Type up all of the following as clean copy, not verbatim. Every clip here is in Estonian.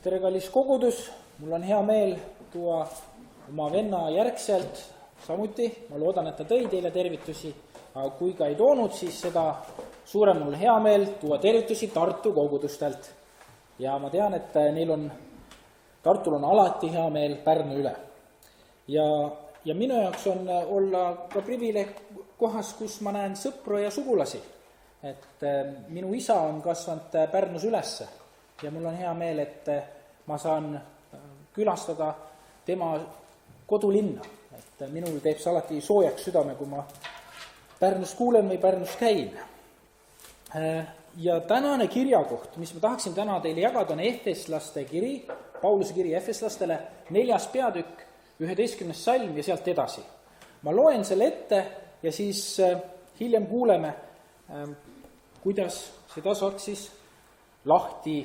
Tere, kallis kogudus, mul on hea meel tuua oma venna järgselt samuti. Ma loodan, et ta tõi teile tervitusi, aga kui ka ei toonud, siis seda suurem mul hea meel tuua tervitusi Tartu kogudustelt. Ja ma tean, et Tartul on alati hea meel Pärnu üle. Ja minu jaoks on olla ka privileeg kohas, kus ma näen sõpru ja sugulasi. Et minu isa on kasvanud Pärnus ülesse ja mul on hea meel, et ma saan külastada tema kodulinna. Et minul teeb see alati soojaks südame, kui ma Pärnus kuulen või Pärnus käin. Ja tänane kirjakoht, mis ma tahaksin täna teile jagada, on Efeslaste kiri, Pauluse kiri Efeslastele, 4. peatükk, 11. salm ja sealt edasi. Ma loen selle ette ja siis hiljem kuuleme, kuidas seda saaks siis lahti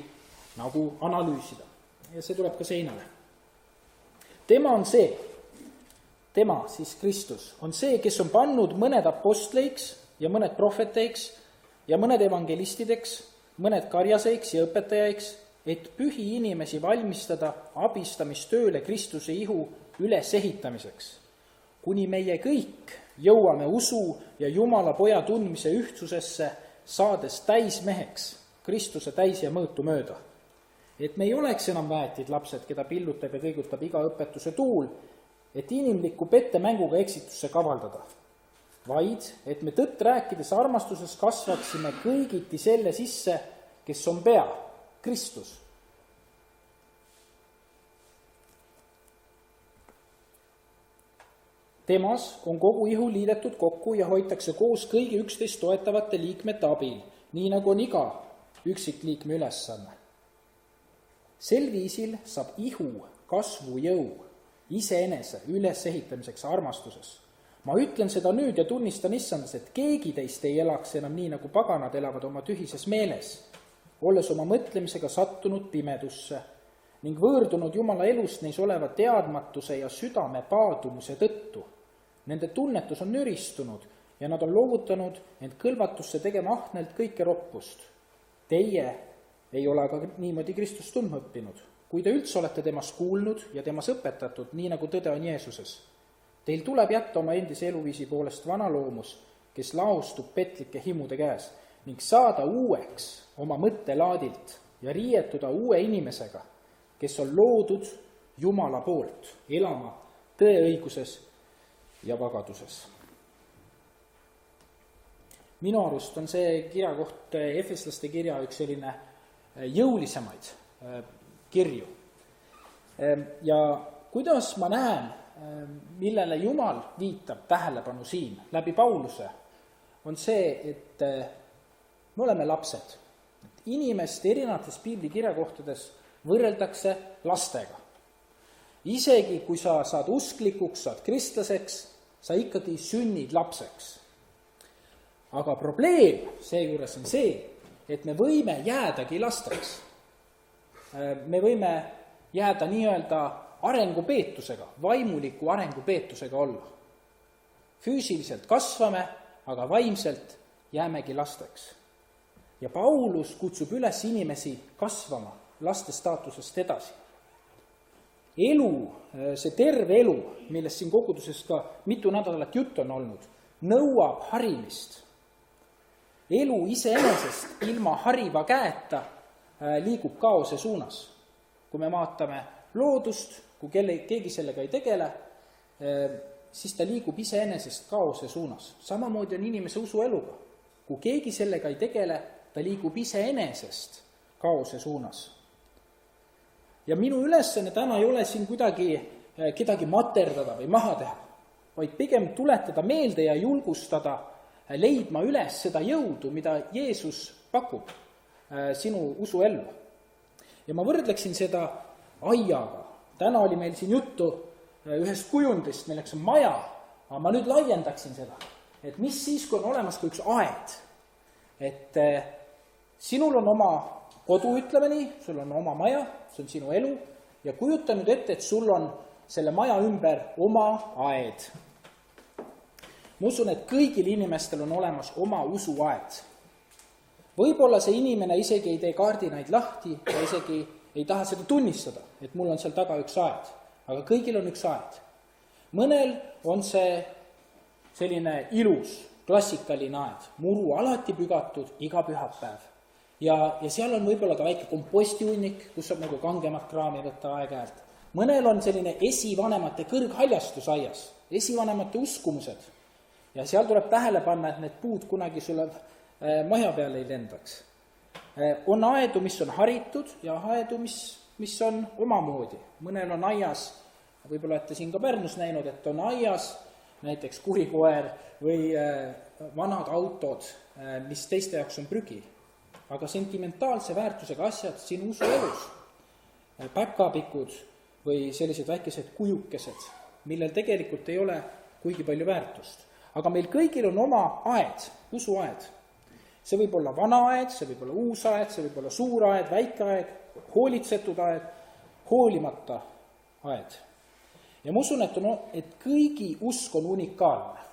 nagu analüüsida. Ja see tuleb ka seinale. Tema, siis Kristus, on see, kes on pannud mõned apostleiks ja mõned prohveteiks ja mõned evangelistideks, mõned karjaseiks ja õpetajaiks, et pühi inimesi valmistada abistamistööle Kristuse ihu ülesehitamiseks, kuni meie kõik jõuame usu ja Jumala poja tundmise ühtsusesse, saades täismeheks Kristuse täis ja mõõtu mööda. Et me ei oleks enam väetid lapsed, keda pillutab ja kõigutab iga õpetuse tuul, et inimlikku pettemänguga eksitusse kavaldada, vaid et me tõtt rääkides armastuses kasvaksime kõigiti selle sisse, kes on pea, Kristus. Temas on kogu ihu liidetud kokku ja hoitakse koos kõigi üksteist toetavate liikmete abil, nii nagu on iga üksikliikme ülesanne. Sel viisil saab ihu kasvu jõu iseenese ülesehitamiseks armastuses. Ma ütlen seda nüüd ja tunnistan issandas, et keegi teist ei elaks enam nii, nagu paganad elavad oma tühises meeles, olles oma mõtlemisega sattunud pimedusse ning võõrdunud Jumala elust neis oleva teadmatuse ja südame paadumuse tõttu. Nende tunnetus on nüristunud ja nad on loovutanud end kõlvatusse tegema ahnelt kõike roppust. Teie ei ole aga niimoodi Kristust tundma õppinud, kui te üldse olete temast kuulnud ja temas õpetatud, nii nagu tõde on Jeesuses. Teil tuleb jätta oma endise eluviisi poolest vana loomus, kes laostub petlike himude käes, ning saada uueks oma mõttelaadilt ja riietuda uue inimesega, kes on loodud Jumala poolt, elama tõeõiguses ja vagaduses. Minu arust on see kirjakoht, Efeslaste kirja, üks selline jõulisemaid kirju. Ja kuidas ma näen, millele Jumal viitab tähelepanu siin läbi Pauluse, on see, et me oleme lapsed. Inimest erinevates piibli kirjakohtades võrreldakse lastega. Isegi kui sa saad usklikuks, saad kristlaseks, sa ikkagi sünnid lapseks. Aga probleem seejuures on see, et me võime jäädagi lasteks. Me võime jääda nii-öelda arengupeetusega, vaimuliku arengupeetusega olla. Füüsiliselt kasvame, aga vaimselt jäämegi lasteks. Ja Paulus kutsub üles inimesi kasvama laste staatusest edasi. Elu, see terve elu, millest siin koguduses ka mitu nädalat jutt on olnud, nõuab harimist. Elu iseenesest ilma hariva käeta liigub kaose suunas. Kui me vaatame loodust, kui keegi sellega ei tegele, siis ta liigub iseenesest kaose suunas. Samamoodi on inimese usueluga. Kui keegi sellega ei tegele, ta liigub iseenesest kaose suunas. Ja minu ülesanne täna ei ole siin kedagi materdada või maha teha, vaid pigem tuletada meelde ja julgustada leidma üles seda jõudu, mida Jeesus pakub sinu usuellu. Ja ma võrdleksin seda aiaga. Täna oli meil siin juttu ühest kujundist, milleks on maja, aga ma nüüd laiendaksin seda, et mis siis, kui on olemas ka üks aed. Et sinul on oma kodu, ütleme nii, sul on oma maja, see on sinu elu, ja kujuta nüüd ette, et sul on selle maja ümber oma aed. Ma usun, et kõigil inimestel on olemas oma usuaed. Võib-olla see inimene isegi ei tee kaardinaid lahti ja isegi ei taha seda tunnistada, et mul on seal taga üks aed, aga kõigil on üks aed. Mõnel on see selline ilus, klassikaline aed, muru alati pügatud iga pühapäev. Ja seal on võib-olla ka väike kompostiunnik, kus saab nagu kangemat kraami võtta aeg-ajalt. Mõnel on selline esivanemate kõrghaljastus aias, esivanemate uskumused. Ja seal tuleb tähele panna, et need puud kunagi sulle maja peale ei lendaks. On aedu, mis on haritud ja aedu, mis on omamoodi. Mõnel on aias, võib-olla olete siin ka Pärnus näinud, et on aias näiteks kurikoer või vanad autod, mis teiste jaoks on prügi. Aga sentimentaalse väärtusega asjad sinu usuelus, päkapikud või sellised väikesed kujukesed, millel tegelikult ei ole kuigi palju väärtust. Aga meil kõigil on oma aed, usuaed. See võib olla vana aed, see võib olla uus aed, see võib olla suur aed, väike aed, hoolitsetud aed, hoolimata aed. Ja ma usun, et kõigi usk on unikaalne.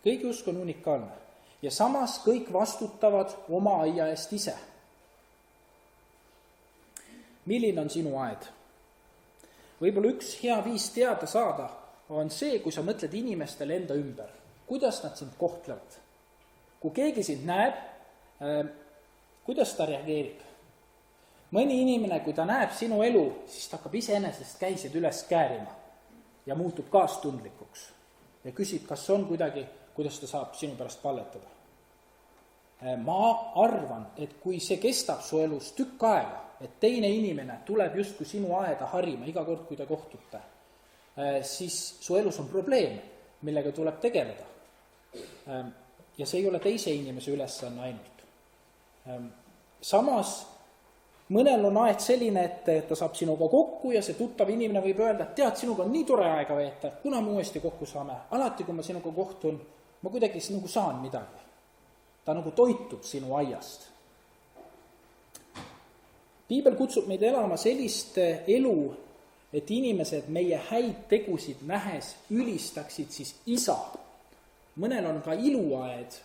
Kõigi usk on unikaalne. Ja samas kõik vastutavad oma aia eest ise. Milline on sinu aed? Võib-olla üks hea viis teada saada on see, kui sa mõtled inimestele enda ümber. Kuidas nad sind kohtlevad? Kui keegi sind näeb, kuidas ta reageerib? Mõni inimene, kui ta näeb sinu elu, siis ta hakkab iseenesest käised üles käärima ja muutub kaastundlikuks ja küsib, kas on kuidagi, kuidas ta saab sinu pärast palletada. Ma arvan, et kui see kestab su elus tükk aega, et teine inimene tuleb justkui sinu aeda harima iga kord, kui te kohtute, siis su elus on probleem, millega tuleb tegeleda. Ja see ei ole teise inimese ülesanne ainult. Samas mõnel on aed selline, et ta saab sinuga kokku ja see tuttav inimene võib öelda, et tead, sinuga on nii tore aega veeta, kuna me uuesti kokku saame. Alati, kui ma sinuga kohtun, ma kuidagi nagu saan midagi. Ta nagu toitub sinu aiast. Piibel kutsub meid elama sellist elu, et inimesed meie häid tegusid nähes ülistaksid siis isa. Mõnel on ka iluaed,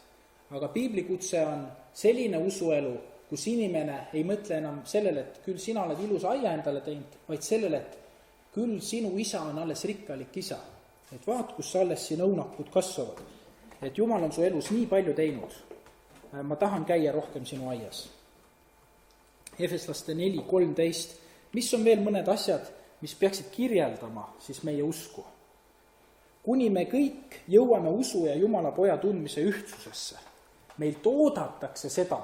aga piibli kutse on selline usuelu, kus inimene ei mõtle enam sellele, et küll sina oled ilus aia endale teinud, vaid sellele, et küll sinu isa on alles rikkalik isa. Et vaat, kus alles siin õunakud kasvavad. Et Jumal on su elus nii palju teinud. Ma tahan käia rohkem sinu aias. Efeslaste 4:13. Mis on veel mõned asjad, mis peaksid kirjeldama siis meie usku? Kuni me kõik jõuame usu ja Jumala poja tundmise ühtsusesse. Meil toodatakse seda,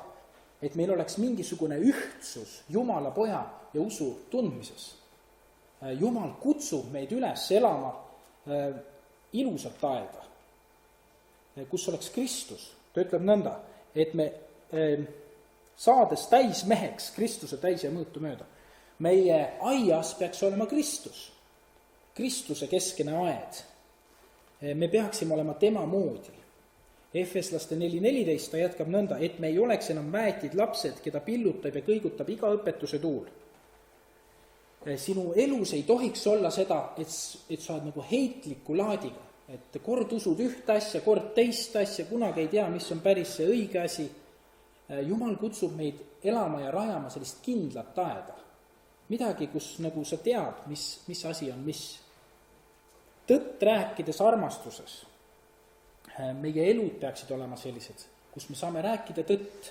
et meil oleks mingisugune ühtsus Jumala poja ja usu tundmises. Jumal kutsub meid üles elama ilusat aega, kus oleks Kristus. Ta ütleb nõnda, et me saades täismeheks Kristuse täis ja mõõtu mööda, meie aias peaks olema Kristus, Kristuse keskene aed. Me peaksime olema tema moodi. Efeslaste 4:14 ta jätkab nõnda, et me ei oleks enam väetid lapsed, keda pillutab ja kõigutab iga õpetuse tuul. Sinu elus ei tohiks olla seda, et sa oled nagu heitliku laadiga, et kord usud ühte asja, kord teist asja, kunagi ei tea, mis on päris see õige asi. Jumal kutsub meid elama ja rajama sellist kindlat aeda. Midagi, kus nagu sa tead, mis asi on mis. Tõtt rääkides armastuses. Meie elud peaksid olema sellised, kus me saame rääkida tõtt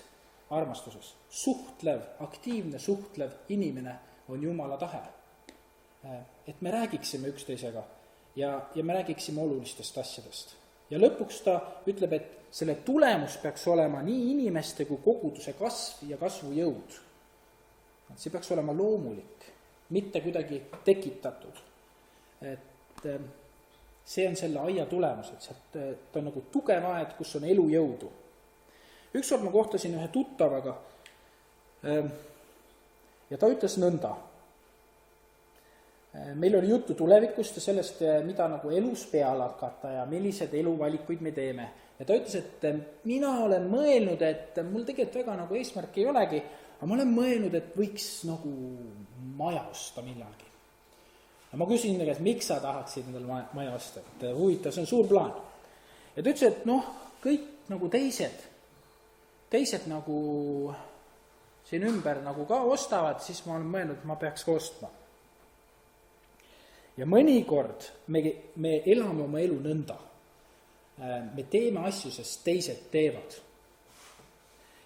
armastuses. Suhtlev, aktiivne suhtlev inimene on Jumala tahe. Et me räägiksime üksteisega ja me räägiksime olulistest asjadest. Ja lõpuks ta ütleb, et selle tulemus peaks olema nii inimeste kui koguduse kasv ja kasvujõud. See peaks olema loomulik, mitte kuidagi tekitatud. Et see on selle aia tulemus, et ta on nagu tugev aed, kus on elujõudu. Ükskord ma kohtasin ühe tuttavaga ja ta ütles nõnda. Meil oli juttu tulevikust ja sellest, mida nagu elus peale hakata ja millised eluvalikuid me teeme. Ja ta ütles, et mina olen mõelnud, et mul tegelikult väga nagu eesmärk ei olegi, aga ma olen mõelnud, et võiks nagu maja osta millalgi. Ja ma küsin, et miks sa tahaksid endale maja osta, et huvitav, see on suur plaan. Ja ta ütles, et kõik nagu teised nagu siin ümber nagu ka ostavad, siis ma olen mõelnud, et ma peaks ka ostma. Ja mõnikord me elame oma elu nõnda. Me teeme asju, sest teised teevad.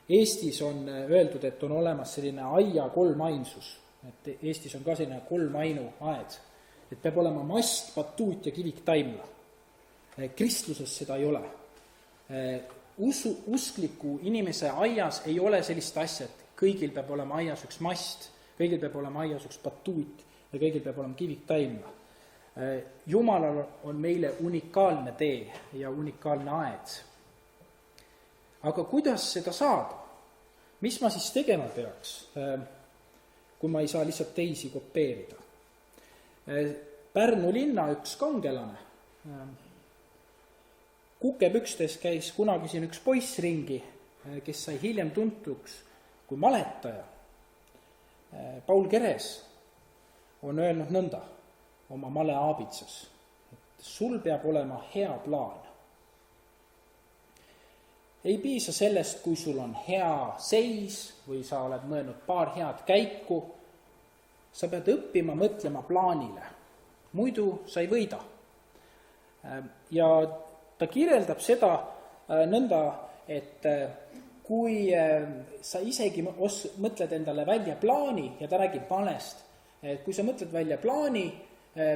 Eestis on öeldud, et on olemas selline aia kolmainsus, et Eestis on ka selline kolmainu aed, et peab olema mast, batuut ja kiviktaimla. Kristluses seda ei ole. Uskliku inimese aias ei ole sellist asja, et kõigil peab olema aias üks mast, kõigil peab olema aias üks batuut ja kõigil peab olema kiviktaimla. Jumalal on meile unikaalne tee ja unikaalne aed. Aga kuidas seda saada? Mis ma siis tegema peaks, kui ma ei saa lihtsalt teisi kopeerida? Pärnu linna üks kangelane, kukepükstes käis kunagi siin üks poiss ringi, kes sai hiljem tuntuks kui maletaja. Paul Keres on öelnud nõnda oma maleaabitsas, et sul peab olema hea plaan. Ei piisa sellest, kui sul on hea seis või sa oled mõelnud paar head käiku, sa pead õppima mõtlema plaanile, muidu sa ei võida. Ja ta kirjeldab seda nõnda, et kui sa isegi mõtled endale välja plaani, ja ta räägib malest, et kui sa mõtled välja plaani,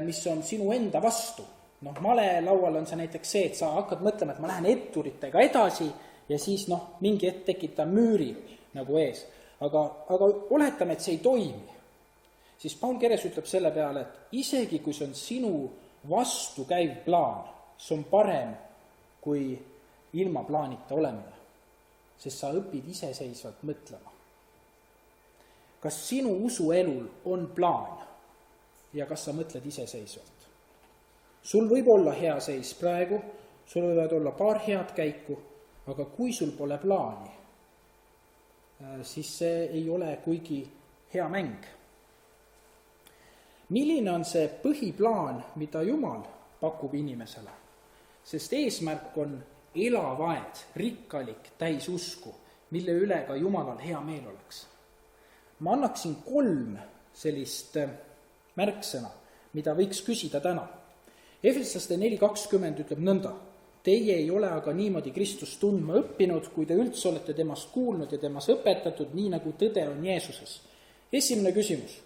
mis on sinu enda vastu, male laual on see näiteks see, et sa hakkad mõtlema, et ma lähen etturitega edasi ja siis mingi hetk tekitab müüri nagu ees. Aga oletame, et see ei toimi. Siis Paul Keres ütleb selle peale, et isegi kui see on sinu vastu käiv plaan, see on parem kui ilma plaanita olemine, sest sa õpid iseseisvalt mõtlema. Kas sinu usuelul on plaan ja kas sa mõtled iseseisvalt? Sul võib olla hea seis praegu, sul võivad olla paar head käiku, aga kui sul pole plaani, siis see ei ole kuigi hea mäng. Milline on see põhiplaan, mida Jumal pakub inimesele? Sest eesmärk on elav aed, rikkalik, täis usku, mille üle ka Jumalal hea meel oleks. Ma annaksin 3 sellist märksõna, mida võiks küsida täna. Efeslaste 4:20 ütleb nõnda: teie ei ole aga niimoodi Kristust tundma õppinud, kui te üldse olete temast kuulnud ja temas õpetatud, nii nagu tõde on Jeesuses. Esimene küsimus: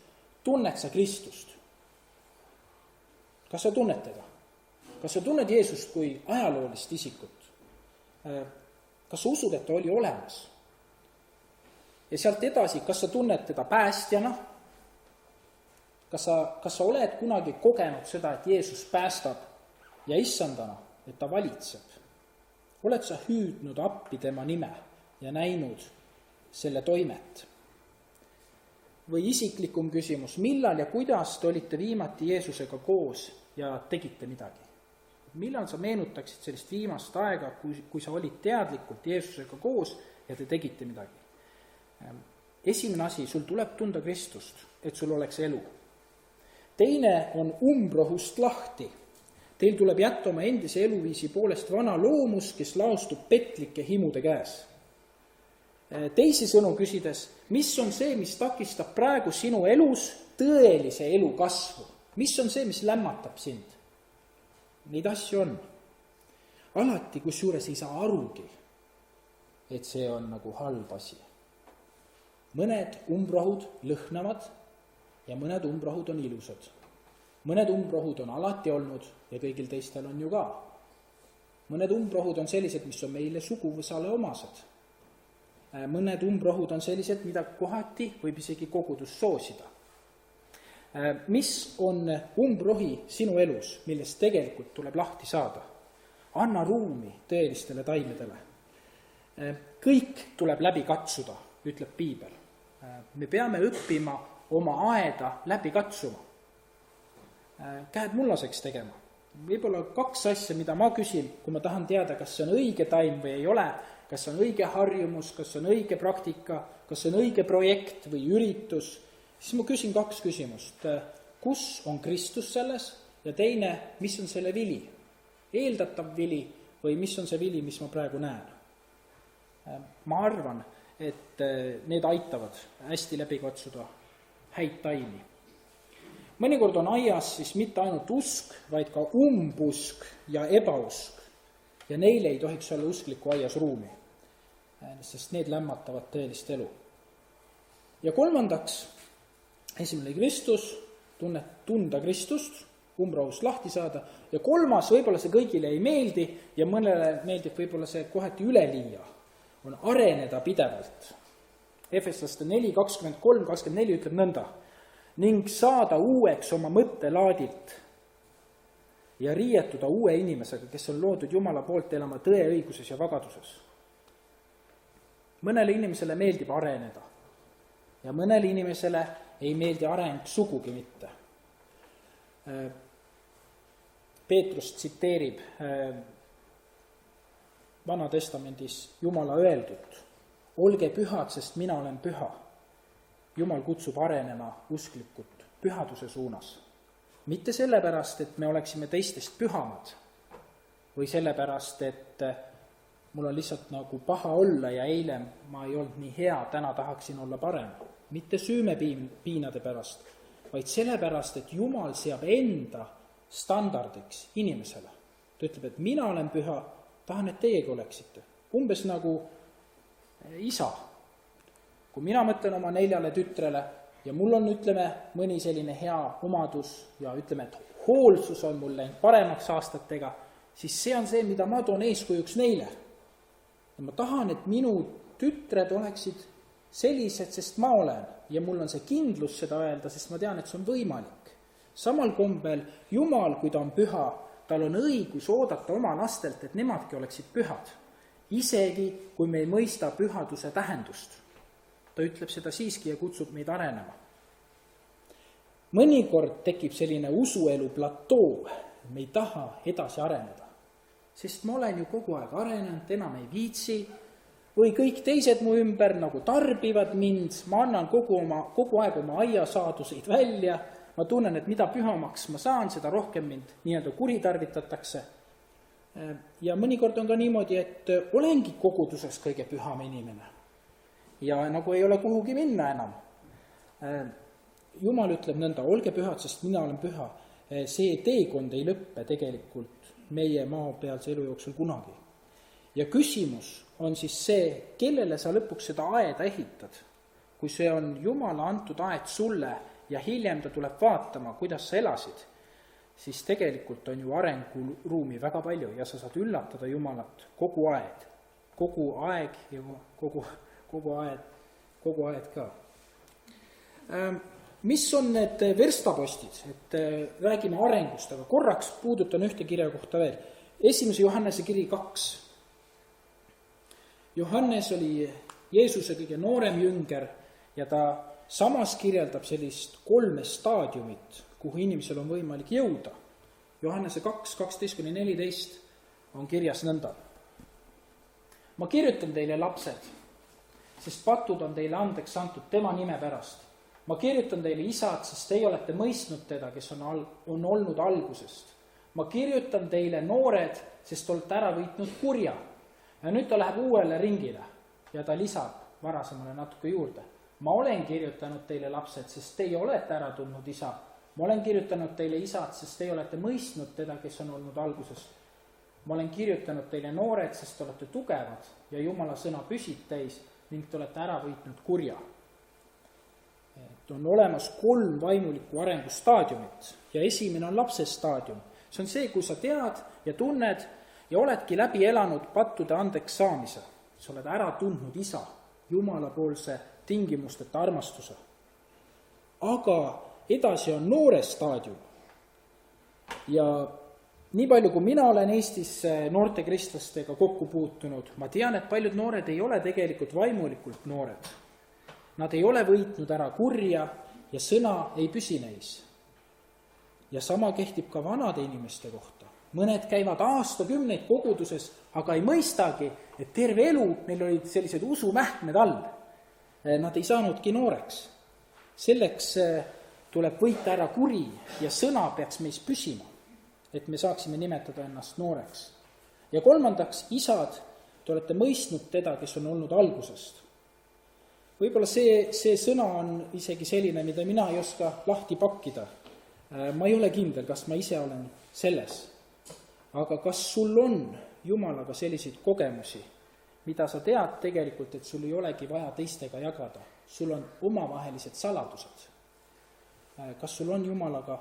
tunned sa Kristust? Kas sa tunned teda? Kas sa tunned Jeesust kui ajaloolist isikut? Kas sa usud, et ta oli olemas? Ja sealt edasi, kas sa tunned teda päästjana? Kas sa oled kunagi kogenud seda, et Jeesus päästab ja issandana, et ta valitseb? Oled sa hüüdnud appi tema nime ja näinud selle toimet? Või isiklikum küsimus: millal ja kuidas te olite viimati Jeesusega koos ja tegite midagi? Millal sa meenutaksid sellist viimast aega, kui sa olid teadlikult Jeesusega koos ja te tegite midagi? Esimene asi, sul tuleb tunda Kristust, et sul oleks elu. Teine on umbrohust lahti. Teil tuleb jätta oma endise eluviisi poolest vana loomus, kes laostub petlike himude käes. Teisi sõnu küsides, mis on see, mis takistab praegu sinu elus tõelise elu kasvu? Mis on see, mis lämmatab sind? Neid asju on. Alati, kus juures ei saa arugi, et see on nagu halb asi. Mõned umbrohud lõhnavad ja mõned umbrohud on ilusad. Mõned umbrohud on alati olnud ja kõigil teistel on ju ka. Mõned umbrohud on sellised, mis on meile suguvõsale omased. Mõned umbrohud on sellised, mida kohati võib isegi kogudus soosida. Mis on umbrohi sinu elus, millest tegelikult tuleb lahti saada? Anna ruumi tõelistele taimedele. Kõik tuleb läbi katsuda, ütleb Piibel. Me peame õppima oma aeda läbi katsuma. Käed mullaseks tegema. Võib-olla 2 asja, mida ma küsin, kui ma tahan teada, kas see on õige taim või ei ole, kas on õige harjumus, kas on õige praktika, kas on õige projekt või üritus, siis ma küsin 2 küsimust. Kus on Kristus selles? Ja teine, mis on selle vili? Eeldatav vili või mis on see vili, mis ma praegu näen? Ma arvan, et need aitavad hästi läbi katsuda häid taimi. Mõnikord on aias siis mitte ainult usk, vaid ka umbusk ja ebausk. Ja neile ei tohiks olla uskliku aias ruumi, sest need lämmatavad tõelist elu. Ja kolmandaks, esimene Kristus, tunda Kristust, umbrohust lahti saada, ja kolmas, võib-olla see kõigile ei meeldi ja mõnele meeldib võib-olla see kohati üleliia, on areneda pidevalt. Efeslaste 4:23-24 ütleb nõnda: ning saada uueks oma mõttelaadilt ja riietuda uue inimesega, kes on loodud Jumala poolt elama tõe, õiguses ja vagaduses. Mõnele inimesele meeldib areneda ja mõnele inimesele ei meeldi areng sugugi mitte. Peetrus tsiteerib Vana Testamendis Jumala öeldut: olge pühad, sest mina olen püha. Jumal kutsub arenema usklikult pühaduse suunas. Mitte sellepärast, et me oleksime teistest pühamad või sellepärast, et mul on lihtsalt nagu paha olla ja eile ma ei olnud nii hea, täna tahaksin olla parem. Mitte süümepiinade pärast, vaid sellepärast, et Jumal seab enda standardiks inimesele. Ta ütleb, et mina olen püha, tahan, et teiegi oleksite. Umbes nagu isa. Kui mina mõtlen oma 4 tütrele ja mul on, ütleme, mõni selline hea omadus ja ütleme, et hoolsus on mul läinud paremaks aastatega, siis see on see, mida ma toon eeskujuks neile. Ja ma tahan, et minu tütred oleksid sellised, sest ma olen, ja mul on see kindlus seda öelda, sest ma tean, et see on võimalik. Samal kombel Jumal, kui ta on püha, tal on õigus oodata oma lastelt, et nemadki oleksid pühad, isegi kui me ei mõista pühaduse tähendust. Ta ütleb seda siiski ja kutsub meid arenema. Mõnikord tekib selline usuelu platoo, me ei taha edasi areneda, sest ma olen ju kogu aeg arenenud, enam ei viitsi, või kõik teised mu ümber nagu tarbivad mind, ma annan kogu aeg oma aiasaaduseid välja, ma tunnen, et mida pühamaks ma saan, seda rohkem mind nii-öelda kuritarvitatakse. Ja mõnikord on ka niimoodi, et olengi koguduses kõige püham inimene ja nagu ei ole kuhugi minna enam. Jumal ütleb nõnda: olge pühad, sest mina olen püha. See teekond ei lõppe tegelikult meie maapealse elu jooksul kunagi. Ja küsimus on siis see, kellele sa lõpuks seda aeda ehitad. Kui see on Jumala antud aed sulle ja hiljem ta tuleb vaatama, kuidas sa elasid, siis tegelikult on ju arenguruumi väga palju ja sa saad üllatada Jumalat kogu aeg ja kogu aed ka. Mis on need verstapostid, et räägime arengust, aga korraks puudutan ühte kirja kohta veel. 1. Johannese kiri 2. Johannes oli Jeesuse kõige noorem jünger ja ta samas kirjeldab sellist 3 staadiumit, kuhu inimesel on võimalik jõuda. Johannese 2, 12-14 on kirjas nõnda: ma kirjutan teile, lapsed, sest patud on teile andeks antud tema nime pärast. Ma kirjutan teile, isad, sest teie olete mõistnud teda, kes on olnud algusest. Ma kirjutan teile, noored, sest olete ära võitnud kurja. Ja nüüd ta läheb uuele ringile ja ta lisab varasemale natuke juurde. Ma olen kirjutanud teile, lapsed, sest teie olete ära tundnud isa. Ma olen kirjutanud teile, isad, sest teie olete mõistnud teda, kes on olnud algusest. Ma olen kirjutanud teile, noored, sest te olete tugevad ja Jumala sõna püsib teis ning te olete ära võitnud kurja. Et on olemas 3 vaimuliku arengu staadiumit ja esimene on lapse staadium. See on see, kui sa tead ja tunned ja oledki läbi elanud pattude andeks saamise. Sa oled ära tundnud isa, Jumala poolse tingimusteta armastuse. Aga edasi on noore staadium. Ja nii palju, kui mina olen Eestis noorte kristlastega kokku puutunud, ma tean, et paljud noored ei ole tegelikult vaimulikult noored. Nad ei ole võitnud ära kurja ja sõna ei püsi neis. Ja sama kehtib ka vanade inimeste kohta. Mõned käivad aastakümneid koguduses, aga ei mõistagi, et terve elu neil olid sellised usumähkmed all. Nad ei saanudki nooreks. Selleks tuleb võita ära kuri ja sõna peaks meis püsima, et me saaksime nimetada ennast nooreks. Ja kolmandaks, isad, te olete mõistnud teda, kes on olnud algusest. võib-olla see sõna on isegi selline, mida mina ei oska lahti pakkida. Ma ei ole kindel, kas ma ise olen selles. Aga kas sul on Jumalaga selliseid kogemusi, mida sa tead tegelikult, et sul ei olegi vaja teistega jagada? Sul on omavahelised saladused. Kas sul on Jumalaga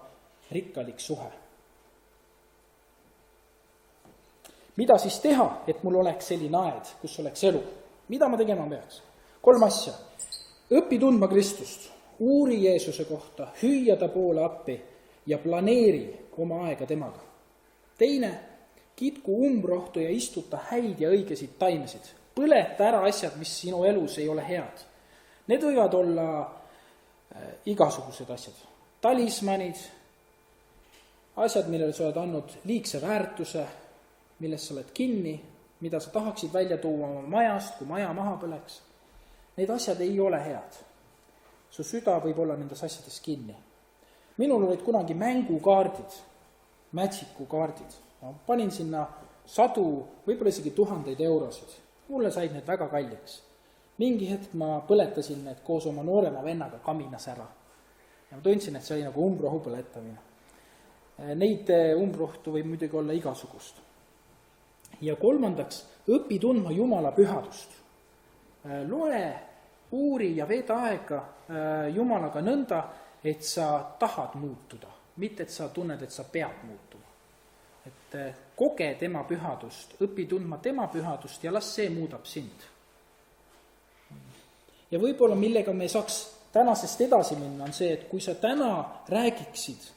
rikkalik suhe? Mida siis teha, et mul oleks selline aed, kus oleks elu? Mida ma tegema peaks? 3 asja. Õpi tundma Kristust, uuri Jeesuse kohta, hüüa ta poole appi ja planeeri oma aega temaga. 2, kitku umbrohtu ja istuta häid ja õigesid taimesid. Põleta ära asjad, mis sinu elus ei ole head. Need võivad olla igasugused asjad. Talismanid, asjad, millele sa oled andnud liigse väärtuse, millest sa oled kinni, mida sa tahaksid välja tuua oma majast, kui maja maha põleks. Need asjad ei ole head. Su süda võib olla nendes asjades kinni. Minul olid kunagi mängukaardid, mätsikukaardid. Ma panin sinna 100, võib-olla isegi 1000 eurosid. Mulle said need väga kalliks. Mingi hetk ma põletasin need koos oma noorema vennaga kaminas ära. Ja ma tundsin, et see oli nagu umbrohu põletamine. Neid umbrohtu võib muidugi olla igasugust. Ja 3, õpi tundma Jumala pühadust. Loe, uuri ja veeda aega Jumalaga nõnda, et sa tahad muutuda, mitte et sa tunned, et sa pead muutuma. Et koge tema pühadust, õpi tundma tema pühadust ja las see muudab sind. Ja võib-olla millega me saaks tänasest edasi minna, on see, et kui sa täna räägiksid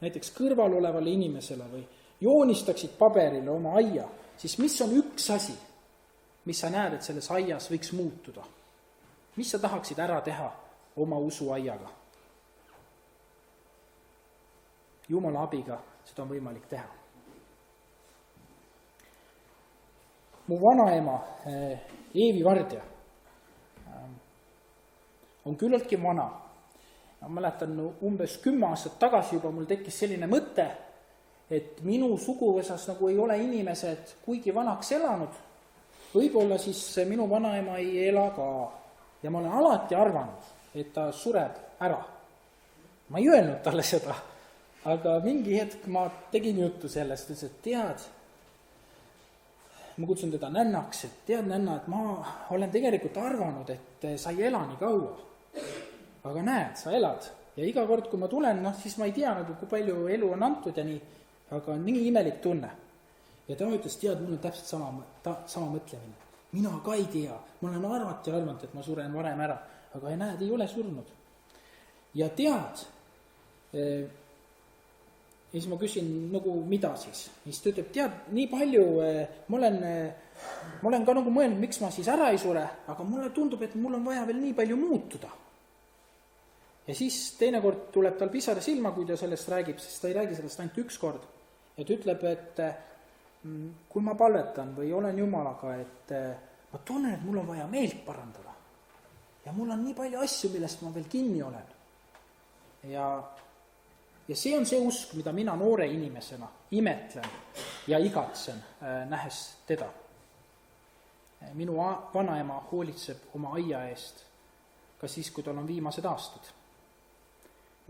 näiteks kõrval olevale inimesele või joonistaksid paberile oma aia, siis mis on üks asi, mis sa näed, et selles aias võiks muutuda? Mis sa tahaksid ära teha oma usuaiaga? Jumala abiga seda on võimalik teha. Mu vanaema Eevi Vardja on küllaltki vana. Ma mäletan, umbes 10 aastat tagasi juba mul tekkis selline mõte, et minu suguvõsas nagu ei ole inimesed kuigi vanaks elanud. Võib-olla siis minu vanaema ei ela ka. Ja ma olen alati arvanud, et ta sureb ära. Ma ei öelnud talle seda, aga mingi hetk ma tegin juttu sellest, et tead, ma kutsun teda nännaks, et tead nänna, et ma olen tegelikult arvanud, et sa ei ela nii kaua. Aga näed, sa elad. Ja iga kord, kui ma tulen, siis ma ei tea, kui palju elu on antud ja nii, aga on nii imelik tunne. Ja ta ütles, tead, mul on täpselt sama mõtlemine. Mina ka ei tea, ma olen arvanud, et ma suren varem ära, aga näed, ei ole surnud. Ja tead, ja siis ma küsin, nagu mida siis? Siis ta ütleb, tead, nii palju, ma olen ka nagu mõelnud, miks ma siis ära ei sure, aga mulle tundub, et mul on vaja veel nii palju muutuda. Ja siis teinekord tuleb tal pisara silma, kui ta sellest räägib, sest ta ei räägi sellest ainult üks kord. Et ütleb, et kui ma palvetan või olen Jumalaga, et ma tunnen, et mul on vaja meelt parandada. Ja mul on nii palju asju, millest ma veel kinni olen. Ja see on see usk, mida mina noore inimesena imetlen ja igatsen, nähes teda. Minu vanaema hoolitseb oma aia eest, ka siis, kui tal on viimased aastad.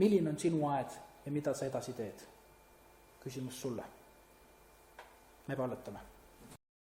Milline on sinu aed ja mida sa edasi teed? Küsimus sulle. Me palvetame.